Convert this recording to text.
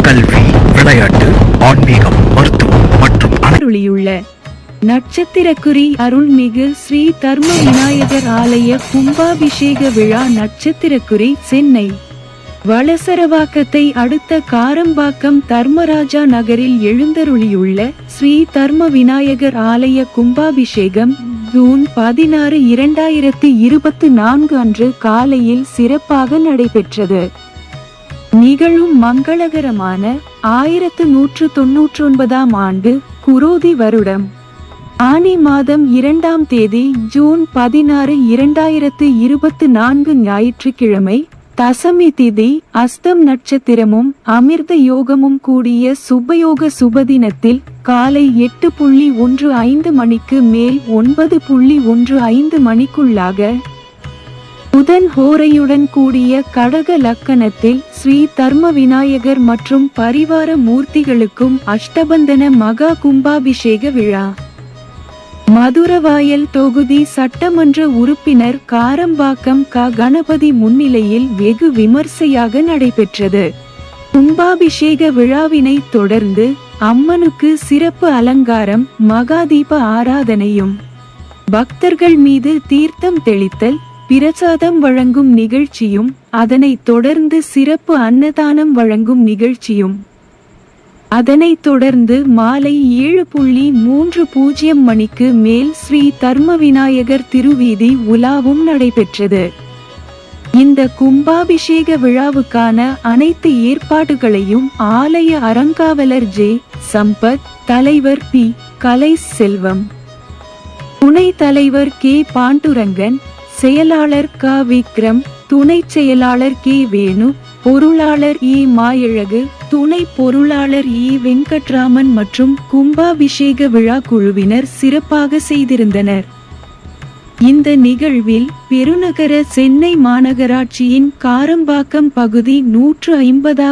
கல்வி, விளையாட்டு, ஆன்மீகம், மருத்துவம் மற்றும் அருளியுள்ள நட்சத்திரக்குறி அருள்மிகு ஸ்ரீ தர்ம விநாயகர் ஆலய கும்பாபிஷேக விழா. நட்சத்திரக்குறி சென்னை வளசரவாக்கத்தை அடுத்த காரம்பாக்கம் தர்மராஜா நகரில் எழுந்தருளியுள்ள ஸ்ரீ தர்ம விநாயகர் ஆலய கும்பாபிஷேகம் ஜூன் 16, 2024 அன்று காலையில் சிறப்பாக நடைபெற்றது. நிகழும் மங்களகரமான 1199 ஆண்டு குரோதி வருடம் ஆனி மாதம் 2ஆம் தேதி ஜூன் 16, 2024 ஞாயிற்றுக்கிழமை, தசமி திதி, அஸ்தம் நட்சத்திரமும் அமிர்த யோகமும் கூடிய சுபயோக சுபதினத்தில் காலை 8:15 மணிக்கு மேல் 9:15 மணிக்குள்ளாக புதன் ஹோரையுடன் கூடிய கடக லக்கணத்தில் ஸ்ரீ தர்ம விநாயகர் மற்றும் பரிவார மூர்த்திகளுக்கும் அஷ்டபந்தன மகா கும்பாபிஷேக விழா மதுரவாயல் தொகுதி சட்டமன்ற உறுப்பினர் காரம்பாக்கம் கணபதி முன்னிலையில் வெகு விமர்சையாக நடைபெற்றது. கும்பாபிஷேக விழாவினை தொடர்ந்து அம்மனுக்கு சிறப்பு அலங்காரம், மகாதீப ஆராதனையும், பக்தர்கள் மீது தீர்த்தம் தெளித்தல், பிரசாதம் வழங்கும் நிகழ்ச்சியும், அதனைத் தொடர்ந்து சிறப்பு அன்னதானம் வழங்கும் நிகழ்ச்சியும், அதனைத் தொடர்ந்து மாலை 7:30 மணிக்கு மேல் ஸ்ரீ தர்ம விநாயகர் திருவீதி உலாவும் நடைபெற்றது. இந்த கும்பாபிஷேக விழாவுக்கான அனைத்து ஏற்பாடுகளையும் ஆலய அறங்காவலர் ஜே. சம்பத், தலைவர் பி. கலை செல்வம், துணைத் தலைவர் கே. பாண்டுரங்கன், செயலாளர் க. விக்ரம், துணைச் செயலாளர் கே. வேணு, பொருளாளர் இ. மாயழகு, துணை பொருளாளர் இ. வெங்கட்ராமன் மற்றும் கும்பாபிஷேக விழா குழுவினர் சிறப்பாக செய்திருந்தனர். இந்த நிகழ்வில் பெருநகர சென்னை மாநகராட்சியின் காரம்பாக்கம் பகுதி 150